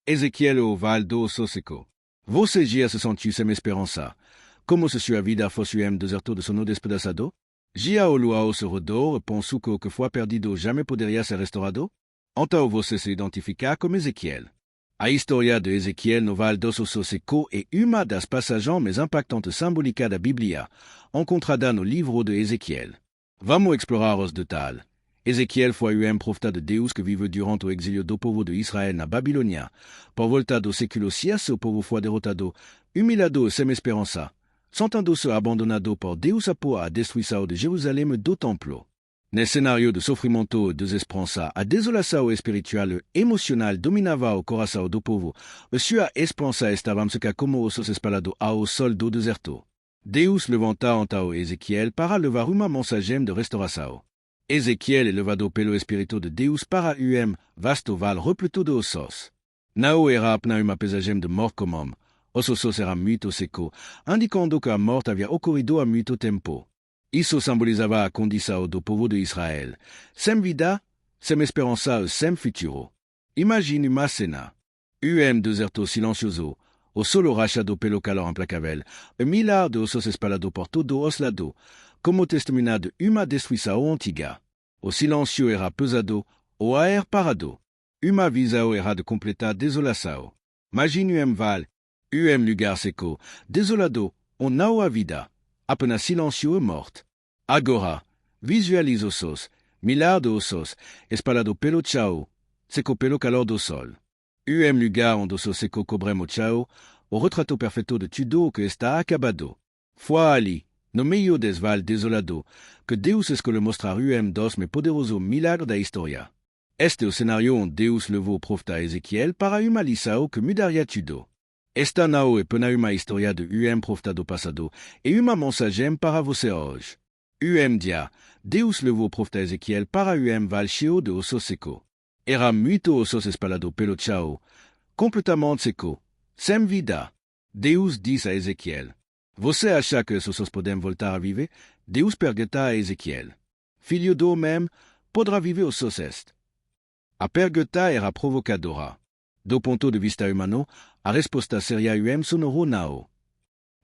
Ezequiel o val do osso seco. Você gia se sentiu sem esperança. Como se sua vida fosse deserto de sono despedaçado? Gia o lua se rodou, pensou que o que foi perdido jamais poderia ser restaurado? Então você se identifica como Ezequiel. A história de Ezequiel no Val do Osso Seco é uma das passagens mais impactantes simbólicas da Bíblia, encontrada no livro de Ezequiel. Vamos explorar os detalhes. Ezequiel foi profeta de Deus que viveu durante o exílio do povo de Israel na Babilônia. Por volta do século VI, o povo foi derrotado, humilhado e sem esperança, sentindo-se abandonado por Deus após a destruição de Jerusalém e do templo. Nesse cenário de sofrimento e desesperança, a desolação espiritual e emocional dominava o coração do povo, e sua esperança estava seca como ossos espalhados ao sol do deserto. Deus levanta então Ezequiel para levar uma mensagem de restauração. Ezequiel é levado pelo Espírito de Deus para vasto val repleto de ossos. Não era apenas uma pesagem de morte comum, os ossos eram muito secos, indicando que a morte havia ocorrido há muito tempo. Isso simbolizava a condição do povo de Israel, sem vida, sem esperança e sem futuro. Imagine uma cena. Deserto silencioso, o solo rachado pelo calor implacável, e milhares de ossos espalhados por todos os lados, como testemunha de uma destruição antiga. O silêncio era pesado, o ar parado. Uma visão era de completa desolação. Imagine val, lugar seco, desolado, onde não há vida. Apenas silêncio e morte. Agora, visualize ossos, milhares de ossos, espalhados pelo chão, seco pelo calor do sol. Lugar onde ossos seco cobrem o chão, o retrato perfeito de tudo que está acabado. Foi ali, no meio des val desolado, que Deus escolheu mostrar dos mais poderoso milagre da história. Este é o cenário onde Deus levou o profeta Ezequiel para uma lição que mudaria tudo. Esta não é apenas uma história de profeta do passado, é uma mensagem para você hoje. Dia, Deus levou o profeta Ezequiel para val cheio de ossos secos. Era muito ossos espalhados pelo chão, completamente seco, sem vida. Deus disse a Ezequiel: Você acha que esses ossos podem voltar a viver? Deus pergunta a Ezequiel: Filho do homem, poderá viver os ossos? A pergunta era provocadora. Do ponto de vista humano, a resposta seria sonoro não.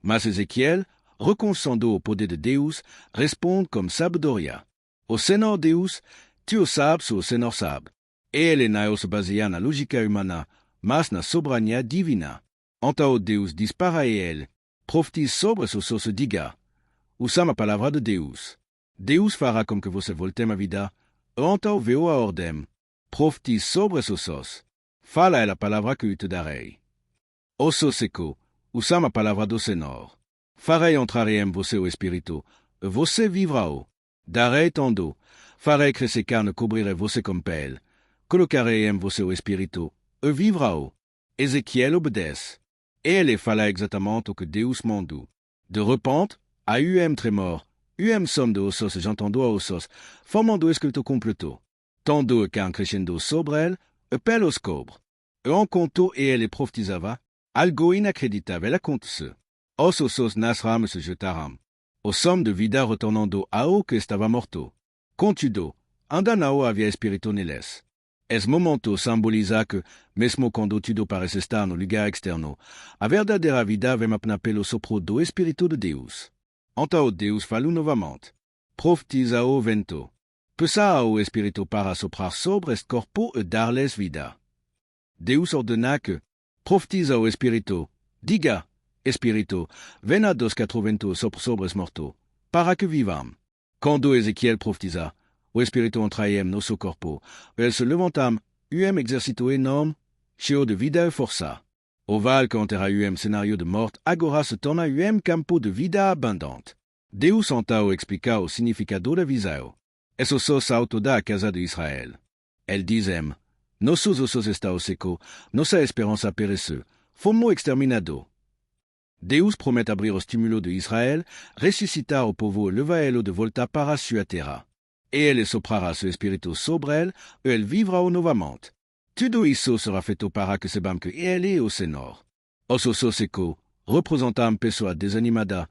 Mas Ezequiel, reconhecendo o poder de Deus, responde com sabedoria. O Senhor Deus, tu sabes o Senhor sabe. Ele não se baseia na lógica humana, mas na soberania divina. Então Deus diz para ele: Profetize sobre os ossos e diga: Usa a palavra de Deus. Deus fará com que você volte à vida. Então veu a ordem: Profetize sobre os ossos. Fala é a palavra que eu te darei. Osso seco, usa a palavra do Senhor. Farei entrar em você o Espírito, e você vivrá. Darei tendo, farei crescer carne, cobrirei você com pele. Colocarei em você o Espírito, e vivrá. Ezequiel obedece. Ele fala exatamente o que Deus mandou. De repente, há tremor, somme de ossos juntando a ossos, formando o esqueleto completo. Tendo qu'un crescendo sobre elle, e pele os cobre. E enquanto ele profetizava, algo inacreditável aconteceu. Os ossos nasceram e se jetaram. O som de vida retornando ao que estava morto. Contudo, ainda não havia espírito neles. Esse momento simboliza que, mesmo quando tudo parece estar no lugar externo, a verdadeira vida vem apenas pelo sopro do Espírito de Deus. Então Deus falou novamente: Profetiza ao vento. Peça ao Espírito para soprar sobre este corpo e dar-lhes vida. Deus ordena que: Profetiza ao Espírito. Diga: Espírito, venha dos quatro ventos sobre os mortos, para que vivam. Quando Ezequiel profetiza, o Espírito entra em nosso corpo, e ele se levanta exército enorme, cheio de vida e força. O val que era cenário de morte agora se torna campo de vida abundante. Deus então explica o significado da visão. Isso só saiu toda a casa de Israel. Ele diz: Nossos ossos estão secos, nossa esperança pereceu, fomos exterminados. Deus promete abrir o estímulo de Israel, ressuscitar o povo e levá-lo de volta para sua terra. E ele soprará seu espírito sobre ele, e ele vivrá novamente. Tudo isso será feito para que saibam que ele é o Senhor. Os ossos secos representam pessoa desanimada,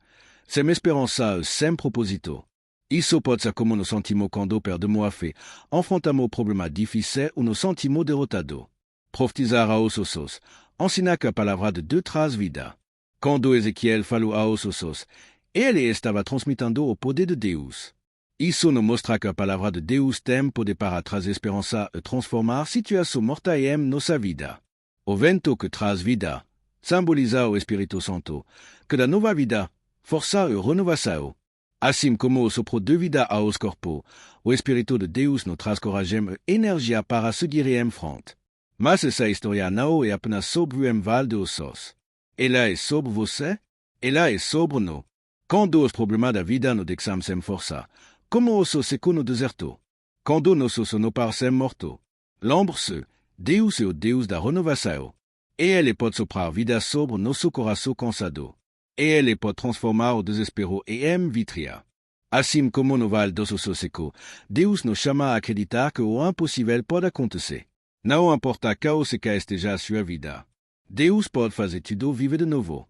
sem esperança e sem propósito. Isso pode ser como nos sentimos quando perdemos a fé, enfrentamos problemas difíceis ou nos sentimos derrotados. Profetizar aos ossos, ensina que a palavra de Deus traz vida. Quando Ezequiel falou aos ossos, ele estava transmitando o poder de Deus. Isso nos mostra que a palavra de Deus tem poder para trazer esperança e transformar situação morta em nossa vida. O vento que traz vida simboliza o Espírito Santo, que dá nova vida, força e renovação. Assim como o sopro de vida aos corpos, o Espírito de Deus nos traz coragem e energia para seguir em frente. Mas essa história não é apenas sobre o Vale de Ossos. Ela é sobre você, ela é sobre nós. Quando os problemas da vida nos deixam sem força, como o osso seco no deserto, quando nossos nos parecem mortos, lembre-se, Deus é o Deus da renovação. E Ele pode soprar vida sobre nosso coração cansado. E Ele pode transformar o desespero em vitória. Assim como no Vale dos Ossos Secos, Deus nos chama a acreditar que o impossível pode acontecer. Não importa qual seca esteja a sua vida. Deus pode fazer tudo viver de novo.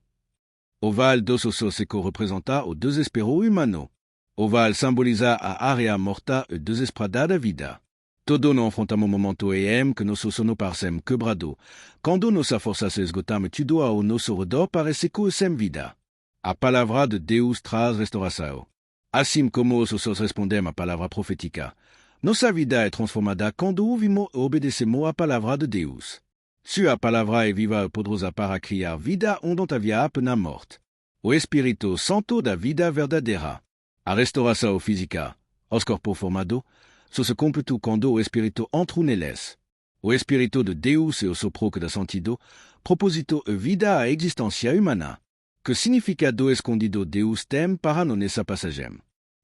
O Vale dos Ossos Secos representa o desespero humano. O vale simboliza a área morta e desesperada da vida. Todo nos enfrentamos momento em que nossos sonhos parecem quebrados, quando nossa força se esgota e tudo ao nosso redor parece que sem vida. A palavra de Deus traz restauração. Assim como os ossos respondem à palavra profética, nossa vida é transformada quando ouvimos e obedecemos à palavra de Deus. Sua palavra é viva e poderosa para criar vida onde havia apenas morte. O Espírito Santo da vida verdadeira. A restauração física, os corpos formados, só se completa quando o Espírito entra neles. O Espírito de Deus é o sopro que dá sentido, propósito e vida à existência humana. Que significado escondido Deus tem para nós nessa passagem?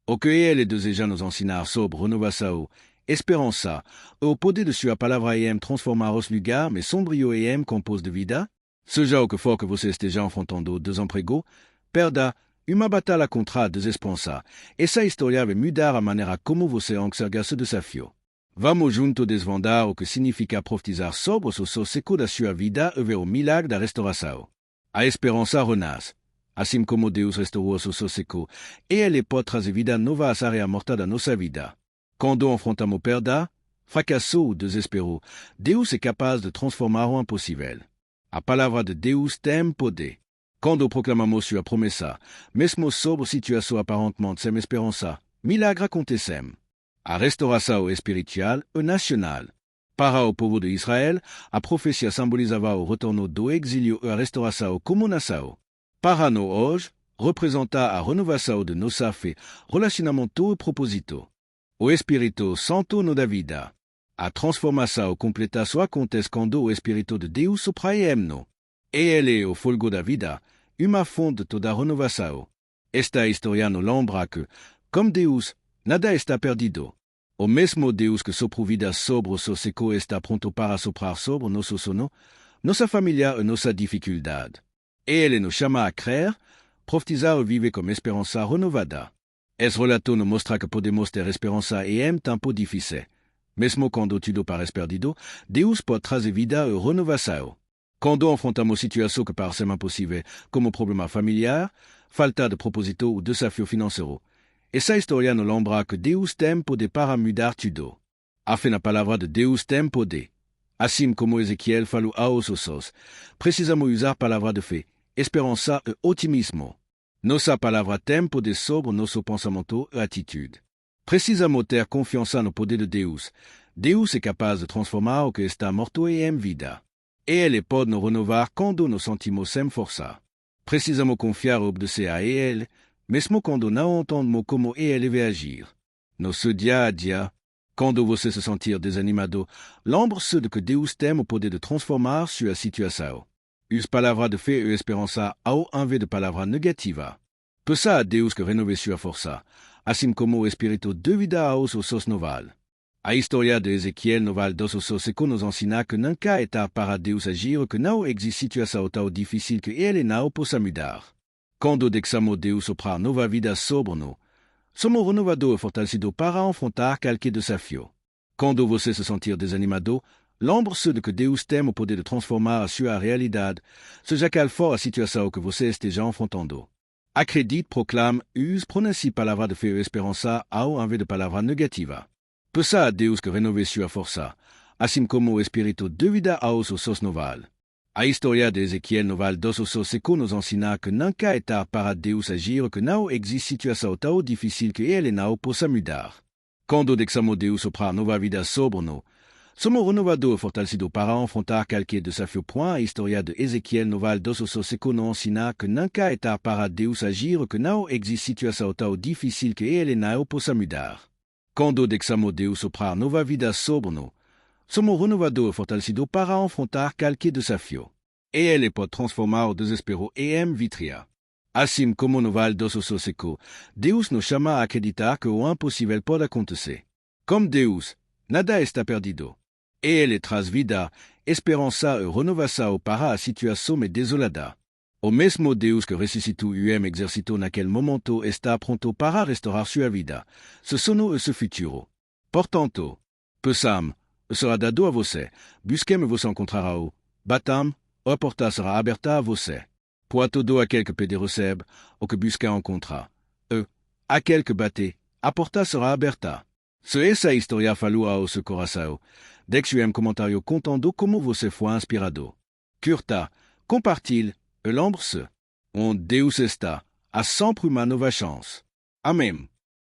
O que Ele deseja nos ensinar sobre renovação, esperança e o poder de sua palavra em transformar os lugares sombrios em compôs de vida? Seja o que for que você esteja enfrentando desemprego, perda, uma batalha contra a desesperança. Essa história vai mudar a maneira como você enxerga esse desafio. Vamos juntos desvendar o que significa profetizar sobre os ossos secos da sua vida e ver o milagre da restauração. A esperança renasce. Assim como Deus restaurou os ossos secos, e Ele pode trazer vida nova às áreas mortas da nossa vida. Quando enfrentamos perda, fracasso ou desespero, Deus é capaz de transformar o impossível. A palavra de Deus tem poder. Quando proclamamos sua promessa, mesmo sobre situação aparentemente sem esperança, milagre acontecem. A restauração espiritual e nacional. Para o povo de Israel, a profecia simbolizava o retorno do exílio e a restauração como nação. Para nós hoje, representa a renovação de nossa fé, relacionamento e propósito. O Espírito Santo nos dá vida. A transformação completa só acontece quando o Espírito de Deus sopra em nós. E Ele é o fogo da vida, uma fonte de toda renovação. Esta história nos lembra que, como Deus, nada está perdido. O mesmo Deus que soprou vida sobre o seu seco está pronto para soprar sobre nosso sono, nossa família e nossa dificuldade. E Ele nos chama a crer, profetizar e viver com esperança renovada. Esse relato nos mostra que podemos ter esperança em tempo difícil. Mesmo quando tudo parece perdido, Deus pode trazer vida e renovação. Quando enfrentamos situações que parecem impossíveis, como problema familiar, falta de propósito ou desafio financeiro, essa história nos lembra que Deus tem poder para mudar tudo. A palavra de Deus tem poder. Assim como Ezequiel falou aos ossos, precisamos usar palavra de fé, esperança e otimismo. Nossa palavra tem poder sobre nosso pensamento e atitude. Precisamos ter confiança no poder de Deus. Deus é capaz de transformar o que está morto em vida. E Ele pode nos renovar quando nos sentimos sem força. Precisamos confiar e obedecer a Ele, mesmo quando não entendemos como Ele vai agir. Nosso dia a dia, quando você se sentir desanimado, lembre-se de que Deus tem o poder de transformar sua situação. Use palavra de fé e esperança ao invés de palavra negativa. Peça a Deus que renove sua força, assim como o Espírito de vida aos ossos no vale. A história de Ezequiel no Vale dos Ossos Secos nos ensina que nunca é tarde para Deus agir e que não existe situação tão difícil que Ele não possa mudar. Quando deixamos Deus soprar nova vida sobre nós, somos renovados e fortalecidos para enfrentar qualquer desafio. Quando você se sentir desanimado, lembre-se de que Deus tem o poder de transformar a sua realidade, seja qual for a situação que você esteja enfrentando. Acredite, proclame, use, pronuncie palavra de fé e esperança ao invés de palavra negativa. Peça a Deus que renove sua força, assim como o espírito de vida aos ossos noval. A história de Ezequiel noval dos ossos secos nos ensina que nunca é tarde para Deus agir, que não existe situação tão difícil que ele não possa mudar. Quando deixamos Deus soprar nova vida sobre nós, somos renovados e fortalecidos para enfrentar qualquer desafio. A história de Ezequiel noval dos ossos secos nos ensina que nunca é tarde para Deus agir, que não existe situação tão difícil que ele não possa mudar. Quando deixamos Deus soprar nova vida sobre nós, somos renovados e fortalecidos para enfrentar qualquer desafio. E ele pode transformar o desespero em vitória. Assim como no Vale dos Ossos Secos, Deus nos chama a acreditar que o impossível pode acontecer. Como Deus, nada está perdido. E ele traz vida, esperança e renovação para a situação desolada. O mesmo Deus que ressuscitou o exército naquele momento está pronto para restaurar sua vida, seu sono e seu futuro. Portanto, peçam, será dado a você, busquem e você encontrará. Batam, a porta será aberta a você. Pour todo aquele que pede recebe, o que busca encontra. E, aquele que bate, a porta será aberta. Se essa história falou ao seu coração, deixe um comentário contando como você foi inspirado. Curta, compartilhe e lembre-se, onde Deus está, há sempre uma nova chance. Amém.